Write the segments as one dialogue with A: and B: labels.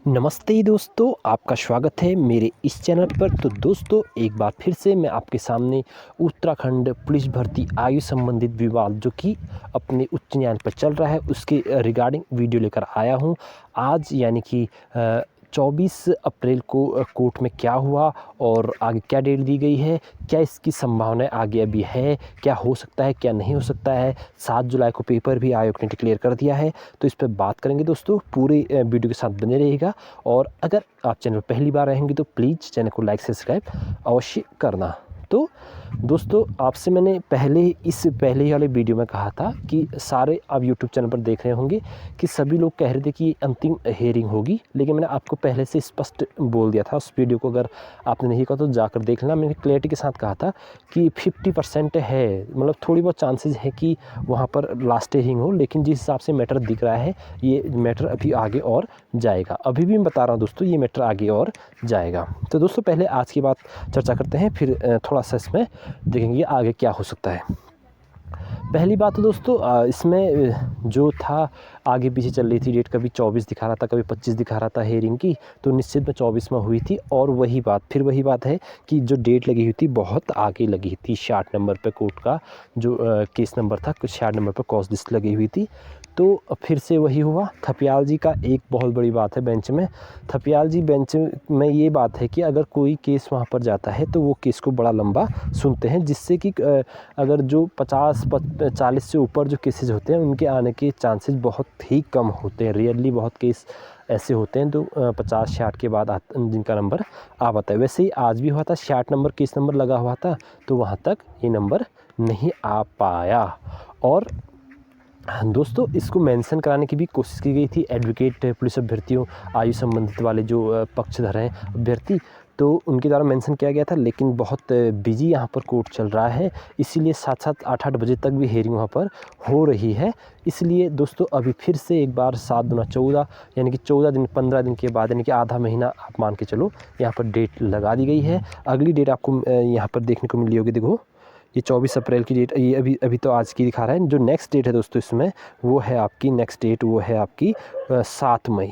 A: नमस्ते दोस्तों, आपका स्वागत है मेरे इस चैनल पर। तो दोस्तों, एक बार फिर से मैं आपके सामने उत्तराखंड पुलिस भर्ती आयु संबंधित विवाद जो कि अपने उच्च न्यायालय पर चल रहा है, उसके रिगार्डिंग वीडियो लेकर आया हूं। आज यानी कि 24 अप्रैल को कोर्ट में क्या हुआ और आगे क्या डेट दी गई है, क्या इसकी संभावनाएं आगे अभी है, क्या हो सकता है, क्या नहीं हो सकता है। 7 जुलाई को पेपर भी आयोग ने डिक्लेयर कर दिया है, तो इस पर बात करेंगे दोस्तों। पूरे वीडियो के साथ बने रहिएगा और अगर आप चैनल पहली बार रहेंगे तो प्लीज़ चैनल को लाइक सब्सक्राइब अवश्य करना। तो दोस्तों, आपसे मैंने पहले ही वाले वीडियो में कहा था कि सारे आप यूट्यूब चैनल पर देख रहे होंगे कि सभी लोग कह रहे थे कि अंतिम हेयरिंग होगी, लेकिन मैंने आपको पहले से स्पष्ट बोल दिया था। उस वीडियो को अगर आपने नहीं कहा तो जाकर देख लेना। मैंने क्लैरिटी के साथ कहा था कि 50% है, मतलब थोड़ी बहुत चांसेस है कि वहाँ पर लास्ट हेयरिंग हो, लेकिन जिस हिसाब से मैटर दिख रहा है ये मैटर अभी आगे और जाएगा। अभी भी मैं बता रहा हूँ दोस्तों, ये मैटर आगे और जाएगा। तो दोस्तों, पहले आज की बात चर्चा करते हैं, फिर थोड़ा सा इसमें देखेंगे आगे क्या हो सकता है। पहली बात तो दोस्तों, इसमें जो था आगे पीछे चल रही थी डेट, कभी 24 दिखा रहा था, कभी 25 दिखा रहा था हेयरिंग की, तो निश्चित में 24 में हुई थी। और वही बात है कि जो डेट लगी हुई थी बहुत आगे लगी थी। 66 नंबर पे कोर्ट का जो केस नंबर था, 66 नंबर पर कॉज लिस्ट लगी हुई थी। तो फिर से वही हुआ। थपियाल जी का एक बहुत बड़ी बात है बेंच में। थपियाल जी बेंच में ये बात है कि अगर कोई केस वहाँ पर जाता है तो वो केस को बड़ा लंबा सुनते हैं, जिससे कि अगर जो 40 से ऊपर जो केसेस होते हैं उनके आने के चांसेस बहुत ही कम होते हैं। रियरली बहुत केस ऐसे होते हैं तो 50-60 के बाद जिनका नंबर आ पाता है। वैसे ही आज भी हुआ था, 60 नंबर केस नंबर लगा हुआ था, तो वहाँ तक ये नंबर नहीं आ पाया। और दोस्तों, इसको मेंशन कराने की भी कोशिश की गई थी। एडवोकेट पुलिस अभ्यर्थियों आयु संबंधित वाले जो पक्षधर हैं अभ्यर्थी, तो उनके द्वारा मेंशन किया गया था, लेकिन बहुत बिजी यहाँ पर कोर्ट चल रहा है, इसीलिए 7-7 8-8 बजे तक भी हेयरिंग वहाँ पर हो रही है। इसलिए दोस्तों, अभी फिर से एक बार 7 दूना 14 यानी कि 14 दिन 15 दिन के बाद, यानी कि आधा महीना आप मान के चलो, यहाँ पर डेट लगा दी गई है। अगली डेट आपको यहाँ पर देखने को मिली होगी। देखो, ये 24 अप्रैल की डेट, ये अभी तो आज की दिखा रहा है। जो नेक्स्ट डेट है दोस्तों इसमें, वो है आपकी नेक्स्ट डेट, वो है आपकी 7 मई।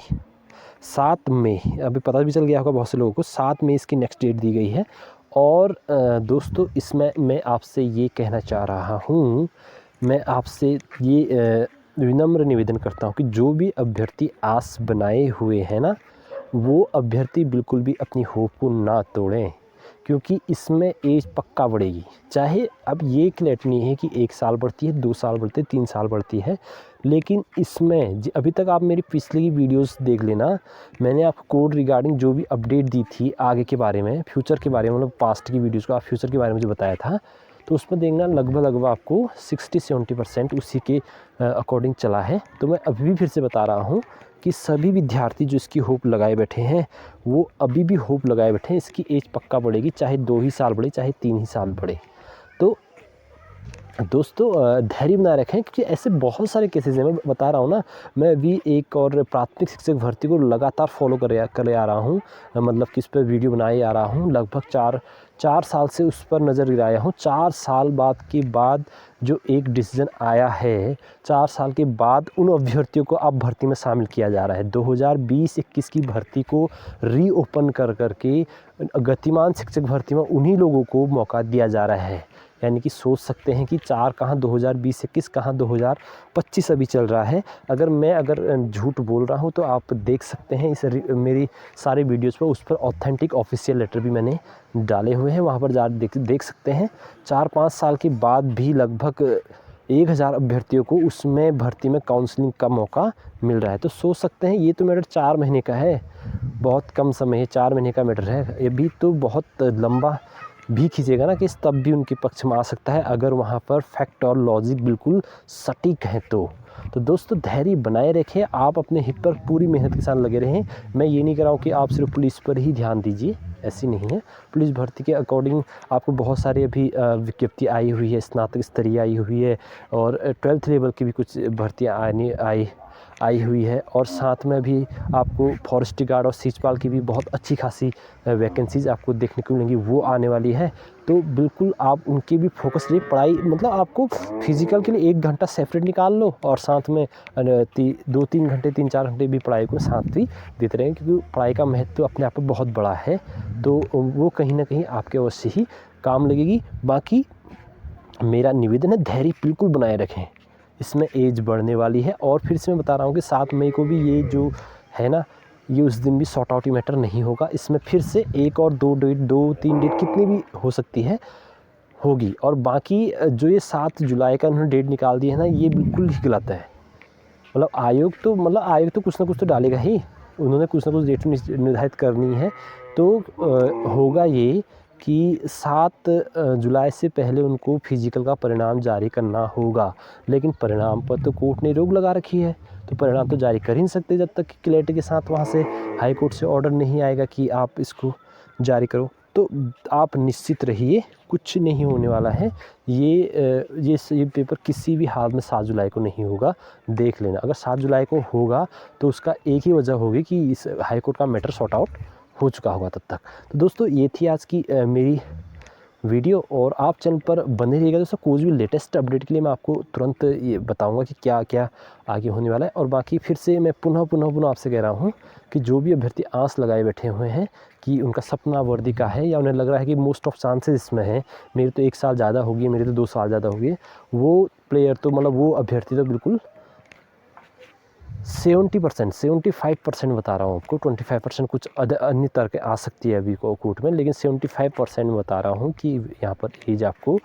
A: 7 मई, अभी पता भी चल गया होगा बहुत से लोगों को, 7 मई इसकी नेक्स्ट डेट दी गई है। और दोस्तों, इसमें मैं आपसे ये कहना चाह रहा हूँ, मैं आपसे ये विनम्र निवेदन करता हूँ कि जो भी अभ्यर्थी आस बनाए हुए हैं ना, वो अभ्यर्थी बिल्कुल भी अपनी होप को ना तोड़ें, क्योंकि इसमें एज पक्का बढ़ेगी। चाहे अब ये क्लैरिटी नहीं है कि 1 साल बढ़ती है, 2 साल बढ़ती है, 3 साल बढ़ती है, लेकिन इसमें अभी तक आप मेरी पिछली वीडियोस देख लेना। मैंने आपको कोड रिगार्डिंग जो भी अपडेट दी थी आगे के बारे में, फ्यूचर के बारे में, मतलब पास्ट की वीडियोस को आप फ्यूचर के बारे में जो बताया था, तो उसमें देखना लगभग आपको 60-70% उसी के अकॉर्डिंग चला है। तो मैं अभी भी फिर से बता रहा हूँ कि सभी विद्यार्थी जो इसकी होप लगाए बैठे हैं, वो अभी भी होप लगाए बैठे हैं। इसकी एज पक्का बढ़ेगी, चाहे 2 ही साल बढ़े, चाहे 3 ही साल बढ़े। तो दोस्तों, धैर्य बनाए रखें, क्योंकि ऐसे बहुत सारे केसेस हैं। मैं बता रहा हूँ ना, मैं अभी एक और प्राथमिक शिक्षक भर्ती को लगातार फॉलो करे आ रहा हूँ, मतलब कि इस पर वीडियो बनाए आ रहा हूँ। लगभग 4 साल से उस पर नज़र गिराया हूँ। 4 साल बाद जो एक डिसीजन आया है, 4 साल के बाद उन अभ्यर्थियों को अब भर्ती में शामिल किया जा रहा है। 2020-21 की भर्ती को रीओपन करके गतिमान शिक्षक भर्ती में उन्हीं लोगों को मौका दिया जा रहा है। यानी कि सोच सकते हैं कि 4 कहाँ 2020-21 कहाँ 2025 अभी चल रहा है। अगर झूठ बोल रहा हूँ तो आप देख सकते हैं इस मेरी सारे वीडियोज़ पर, उस पर ऑथेंटिक ऑफिशियल लेटर भी मैंने डाले हुए हैं, वहाँ पर जा देख सकते हैं। 4-5 साल के बाद भी लगभग 1000 अभ्यर्थियों को उसमें भर्ती में काउंसलिंग का मौका मिल रहा है। तो सोच सकते हैं, ये तो मैटर 4 महीने का है, बहुत कम समय है, 4 महीने का मैटर है। ये भी तो बहुत लंबा भी खींचेगा ना केस, तब भी उनके पक्ष में आ सकता है, अगर वहाँ पर फैक्ट और लॉजिक बिल्कुल सटीक है तो। दोस्तों, धैर्य बनाए रखें, आप अपने हित पर पूरी मेहनत के साथ लगे रहें। मैं ये नहीं कह रहा हूँ कि आप सिर्फ पुलिस पर ही ध्यान दीजिए, ऐसी नहीं है। पुलिस भर्ती के अकॉर्डिंग आपको बहुत सारी अभी विज्ञप्ति आई हुई है, स्नातक स्तरीय आई हुई है, और 12th लेवल की भी कुछ भर्तियाँ आई हुई है और साथ में भी आपको फॉरेस्ट गार्ड और सीचपाल की भी बहुत अच्छी खासी वैकेंसीज़ आपको देखने को मिलेंगी, वो आने वाली है। तो बिल्कुल आप उनके भी फोकस रहिए। पढ़ाई मतलब आपको फिज़िकल के लिए 1 घंटा सेपरेट निकाल लो और साथ में 2-3 घंटे 3-4 घंटे भी पढ़ाई को साथ ही देते रहें, क्योंकि पढ़ाई का महत्व अपने आप में बहुत बड़ा है। तो वो कहीं न कहीं आपके अवश्य ही काम लगेगी। बाकी मेरा निवेदन है, धैर्य बिल्कुल बनाए रखें। इसमें एज बढ़ने वाली है और फिर से मैं बता रहा हूँ कि 7 मई को भी ये जो है ना, ये उस दिन भी सॉर्ट आउट मैटर नहीं होगा। इसमें फिर से 1 और 2 डेट 2-3 डेट कितनी भी हो सकती है, होगी। और बाकी जो ये 7 जुलाई का उन्होंने डेट निकाल दी है ना, ये बिल्कुल ही गलत है। मतलब आयोग तो कुछ ना कुछ तो डालेगा ही। उन्होंने कुछ ना कुछ डेट निर्धारित करनी है। तो होगा ये कि 7 जुलाई से पहले उनको फिज़िकल का परिणाम जारी करना होगा, लेकिन परिणाम पर तो कोर्ट ने रोक लगा रखी है। तो परिणाम तो जारी कर ही नहीं सकते जब तक कि क्लैरिटी के साथ वहाँ से हाई कोर्ट से ऑर्डर नहीं आएगा कि आप इसको जारी करो। तो आप निश्चित रहिए, कुछ नहीं होने वाला है। ये पेपर किसी भी हाल में 7 जुलाई को नहीं होगा, देख लेना। अगर 7 जुलाई को होगा तो उसका एक ही वजह होगी कि इस हाई कोर्ट का मैटर सॉर्ट आउट हो चुका होगा तब तक। तो दोस्तों ये थी आज की मेरी वीडियो, और आप चैनल पर बने रहिएगा दोस्तों। कोई भी लेटेस्ट अपडेट के लिए मैं आपको तुरंत ये बताऊंगा कि क्या क्या आगे होने वाला है। और बाकी फिर से मैं पुनः आपसे कह रहा हूँ कि जो भी अभ्यर्थी आस लगाए बैठे हुए हैं कि उनका सपना वर्दी का है, या उन्हें लग रहा है कि मोस्ट ऑफ चांसेस इसमें हैं, मेरे तो 1 साल ज़्यादा हो गई, मेरे तो 2 साल ज़्यादा हो गए, वो प्लेयर तो मतलब वो अभ्यर्थी तो बिल्कुल 70% 75% बता रहा हूँ आपको। 25% कुछ अन्य तर्क आ सकती है अभी को कोर्ट में, लेकिन 75% बता रहा हूँ कि यहाँ पर एज आपको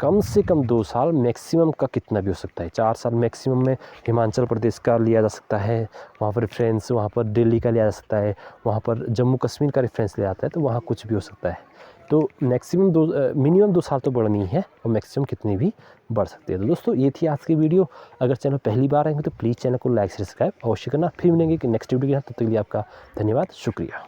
A: कम से कम 2 साल, मैक्सिमम का कितना भी हो सकता है 4 साल मैक्सिमम में हिमाचल प्रदेश का लिया जा सकता है। वहाँ पर रेफरेंस, वहाँ पर दिल्ली का लिया जा सकता है, वहाँ पर जम्मू कश्मीर का रेफरेंस लिया जाता है, तो वहाँ कुछ भी हो सकता है। तो मिनिमम 2 साल तो बढ़नी है, और मैक्सिमम कितनी भी बढ़ सकती है। तो दोस्तों ये थी आज की वीडियो। अगर चैनल पहली बार आएंगे तो प्लीज़ चैनल को लाइक सब्सक्राइब अवश्य करना। फिर मिलेंगे कि नेक्स्ट वीडियो के साथ, तब तक के लिए आपका धन्यवाद, शुक्रिया।